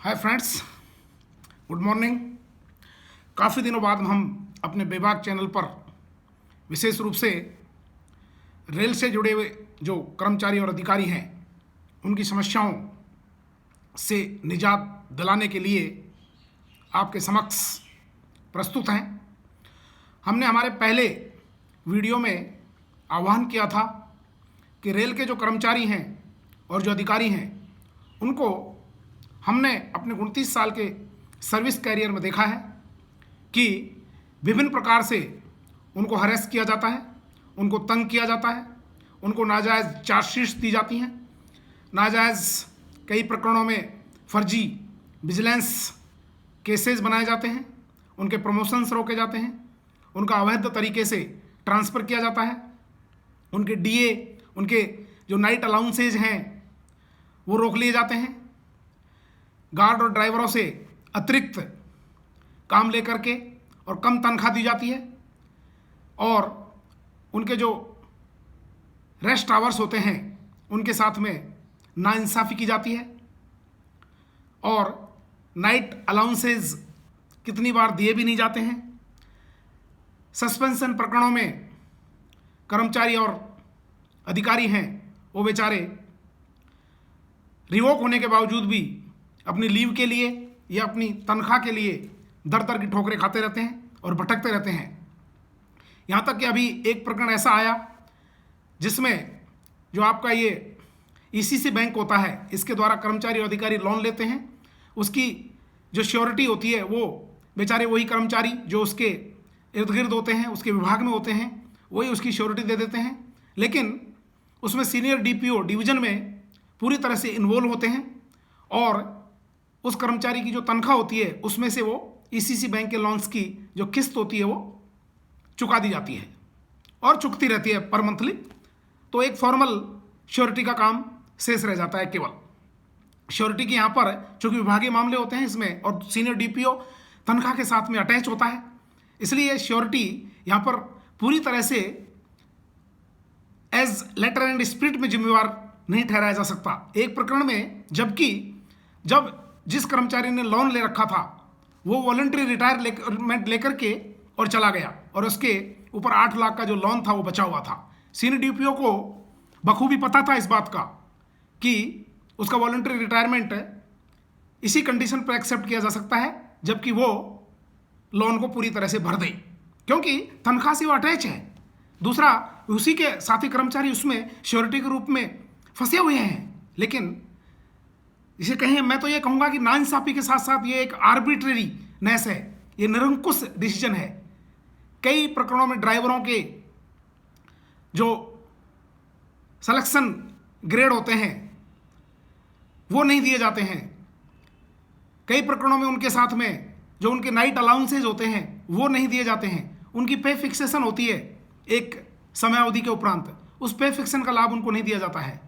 Hi friends, good morning. काफ़ी दिनों बाद हम अपने बेबाक चैनल पर विशेष रूप से रेल से जुड़े हुए जो कर्मचारी और अधिकारी हैं उनकी समस्याओं से निजात दिलाने के लिए आपके समक्ष प्रस्तुत हैं। हमने हमारे पहले वीडियो में आह्वान किया था कि रेल के जो कर्मचारी हैं और जो अधिकारी हैं उनको हमने अपने 29 साल के सर्विस कैरियर में देखा है कि विभिन्न प्रकार से उनको हरेस किया जाता है, उनको तंग किया जाता है, उनको नाजायज़ चार्जशीट्स दी जाती हैं, नाजायज़ कई प्रकरणों में फर्जी विजिलेंस केसेस बनाए जाते हैं, उनके प्रमोशंस रोके जाते हैं, उनका अवैध तरीके से ट्रांसफ़र किया जाता है, उनके डीए, उनके जो नाइट अलाउंसेज हैं वो रोक लिए जाते हैं, गार्ड और ड्राइवरों से अतिरिक्त काम लेकर के और कम तनख्वाह दी जाती है और उनके जो रेस्ट आवर्स होते हैं उनके साथ में नाइंसाफ़ी की जाती है और नाइट अलाउंसेज कितनी बार दिए भी नहीं जाते हैं। सस्पेंशन प्रकरणों में कर्मचारी और अधिकारी हैं वो बेचारे रिवोक होने के बावजूद भी अपनी लीव के लिए या अपनी तनख्वाह के लिए दर दर की ठोकरें खाते रहते हैं और भटकते रहते हैं। यहाँ तक कि अभी एक प्रकरण ऐसा आया जिसमें जो आपका ये ईसीसी बैंक होता है इसके द्वारा कर्मचारी और अधिकारी लोन लेते हैं, उसकी जो श्योरिटी होती है वो बेचारे वही कर्मचारी जो उसके इर्द गिर्द होते हैं, उसके विभाग में होते हैं, वही उसकी श्योरिटी दे देते हैं। लेकिन उसमें सीनियर डीपीओ डिवीज़न में पूरी तरह से इन्वॉल्व होते हैं और उस कर्मचारी की जो तनख्वाह होती है उसमें से वो ईसीसी बैंक के लोन्स की जो किस्त होती है वो चुका दी जाती है और चुकती रहती है पर मंथली। तो एक फॉर्मल श्योरिटी का काम शेष रह जाता है। केवल श्योरिटी की यहाँ पर चूँकि विभागीय मामले होते हैं इसमें और सीनियर डीपीओ तनख्वाह के साथ में अटैच होता है, इसलिए श्योरिटी यहाँ पर पूरी तरह से एज लेटर एंड स्पिरिट में जिम्मेवार नहीं ठहराया जा सकता। एक प्रकरण में जब जिस कर्मचारी ने लोन ले रखा था वो वॉलंटरी रिटायरमेंट लेकर के और चला गया और उसके ऊपर 8 लाख का जो लोन था वो बचा हुआ था। सीनियर डीपीओ को बखूबी पता था इस बात का कि उसका वॉलंटरी रिटायरमेंट इसी कंडीशन पर एक्सेप्ट किया जा सकता है जबकि वो लोन को पूरी तरह से भर दे, क्योंकि तनख्वाह से वो अटैच है। दूसरा, उसी के साथी कर्मचारी उसमें श्योरिटी के रूप में फंसे हुए हैं। लेकिन इसे कहें, मैं तो ये कहूँगा कि नाइंसाफ़ी के साथ साथ ये एक आर्बिट्रेरीनेस है, ये निरंकुश डिसीजन है। कई प्रकरणों में ड्राइवरों के जो सिलेक्शन ग्रेड होते हैं वो नहीं दिए जाते हैं। कई प्रकरणों में उनके साथ में जो उनके नाइट अलाउंसेज होते हैं वो नहीं दिए जाते हैं। उनकी पे फिक्सेशन होती है एक समयावधि के उपरांत, उस पे फिक्सेशन का लाभ उनको नहीं दिया जाता है।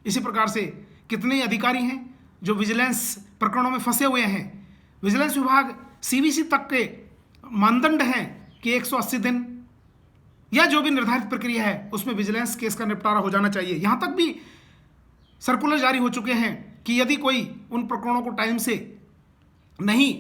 इसी प्रकार से कितने अधिकारी हैं जो विजिलेंस प्रकरणों में फंसे हुए हैं। विजिलेंस विभाग सीवीसी तक के मानदंड हैं कि 180 दिन या जो भी निर्धारित प्रक्रिया है उसमें विजिलेंस केस का निपटारा हो जाना चाहिए। यहाँ तक भी सर्कुलर जारी हो चुके हैं कि यदि कोई उन प्रकरणों को टाइम से नहीं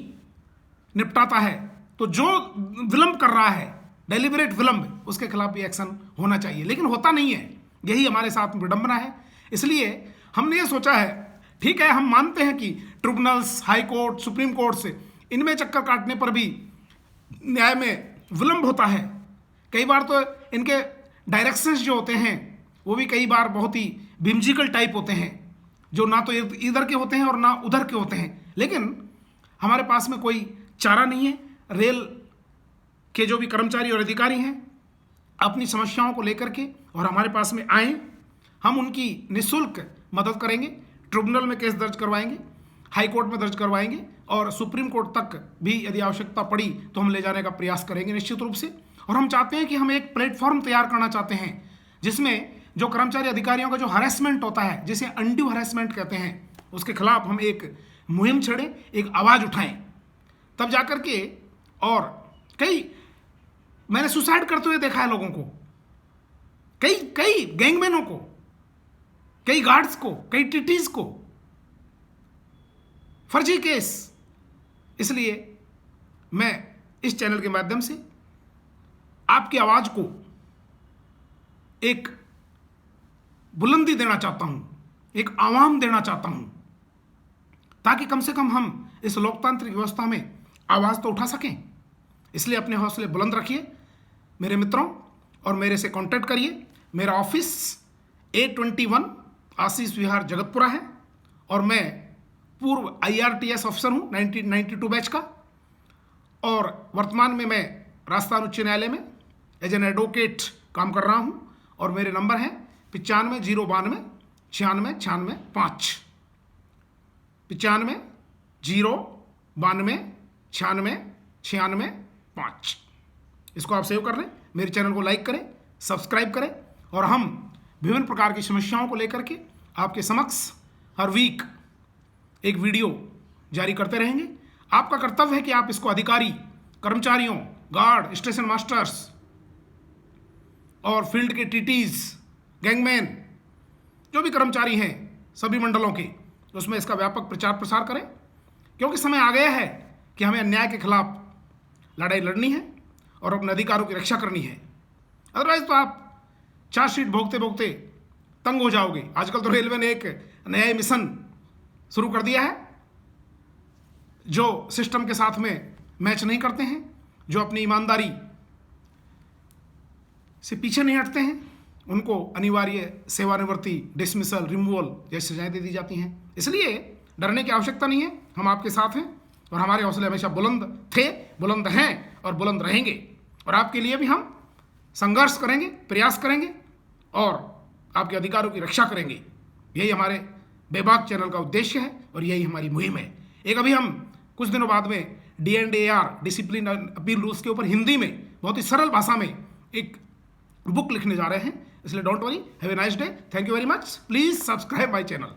निपटाता है तो जो विलंब कर रहा है, डेलिबरेट विलंब, उसके खिलाफ भी एक्शन होना चाहिए। लेकिन होता नहीं है, यही हमारे साथ विडंबना है। इसलिए हमने ये सोचा है, ठीक है, हम मानते हैं कि tribunals, high court, supreme court से इनमें चक्कर काटने पर भी न्याय में विलंब होता है। कई बार तो इनके डायरेक्शंस जो होते हैं वो भी कई बार बहुत ही विम्जिकल टाइप होते हैं, जो ना तो इधर के होते हैं और ना उधर के होते हैं। लेकिन हमारे पास में कोई चारा नहीं है। रेल के जो भी कर्मचारी और अधिकारी हैं अपनी समस्याओं को लेकर के और हमारे पास में आएँ, हम उनकी निःशुल्क मदद करेंगे। ट्रिब्यूनल में केस दर्ज करवाएंगे, हाई कोर्ट में दर्ज करवाएंगे और सुप्रीम कोर्ट तक भी यदि आवश्यकता पड़ी तो हम ले जाने का प्रयास करेंगे निश्चित रूप से। और हम चाहते हैं कि हम एक प्लेटफॉर्म तैयार करना चाहते हैं जिसमें जो कर्मचारी अधिकारियों का जो हरेसमेंट होता है, जिसे अनड्यू हरेसमेंट कहते हैं, उसके खिलाफ हम एक मुहिम छेड़ें, एक आवाज़ उठाएं। तब जाकर के, और मैंने सुसाइड करते हुए देखा है लोगों को, कई गैंगमैनों को, कई गार्ड्स को, कई टीटीज को फर्जी केस। इसलिए मैं इस चैनल के माध्यम से आपकी आवाज को एक बुलंदी देना चाहता हूं, एक आवाम देना चाहता हूं, ताकि कम से कम हम इस लोकतांत्रिक व्यवस्था में आवाज तो उठा सकें। इसलिए अपने हौसले बुलंद रखिए मेरे मित्रों, और मेरे से कांटेक्ट करिए। मेरा ऑफिस A21 आशीष विहार जगतपुरा है, और मैं पूर्व IRTS ऑफिसर हूं 1992 बैच का, और वर्तमान में मैं राजस्थान उच्च न्यायालय में एज एन एडवोकेट काम कर रहा हूं। और मेरे नंबर हैं 95 092 96 96 5, 95 092 96 5। इसको आप सेव कर लें, मेरे चैनल को लाइक करें, सब्सक्राइब करें, और हम विभिन्न प्रकार की समस्याओं को लेकर के आपके समक्ष हर वीक एक वीडियो जारी करते रहेंगे। आपका कर्तव्य है कि आप इसको अधिकारी, कर्मचारियों, गार्ड, स्टेशन मास्टर्स और फील्ड के TTs, गैंगमैन, जो भी कर्मचारी हैं सभी मंडलों के, उसमें इसका व्यापक प्रचार प्रसार करें, क्योंकि समय आ गया है कि हमें अन्याय के खिलाफ लड़ाई लड़नी है और अपने अधिकारों की रक्षा करनी है। अदरवाइज तो आप चार्जशीट भोगते भोगते तंग हो जाओगे। आजकल तो रेलवे ने एक नया मिशन शुरू कर दिया है, जो सिस्टम के साथ में मैच नहीं करते हैं, जो अपनी ईमानदारी से पीछे नहीं हटते हैं, उनको अनिवार्य सेवानिवृत्ति, डिसमिसल, रिमूवल जैसी सजाएं दे दी जाती हैं। इसलिए डरने की आवश्यकता नहीं है, हम आपके साथ हैं, और हमारे हौसले हमेशा बुलंद थे, बुलंद हैं और बुलंद रहेंगे। और आपके लिए भी हम संघर्ष करेंगे, प्रयास करेंगे, और आपके अधिकारों की रक्षा करेंगे। यही हमारे बेबाक चैनल का उद्देश्य है, और यही हमारी मुहिम है। एक अभी हम कुछ दिनों बाद में D&AR, डिसिप्लिन अपील रूल्स के ऊपर हिंदी में बहुत ही सरल भाषा में एक बुक लिखने जा रहे हैं। इसलिए don't worry, have a nice day, thank you very much, please subscribe my channel.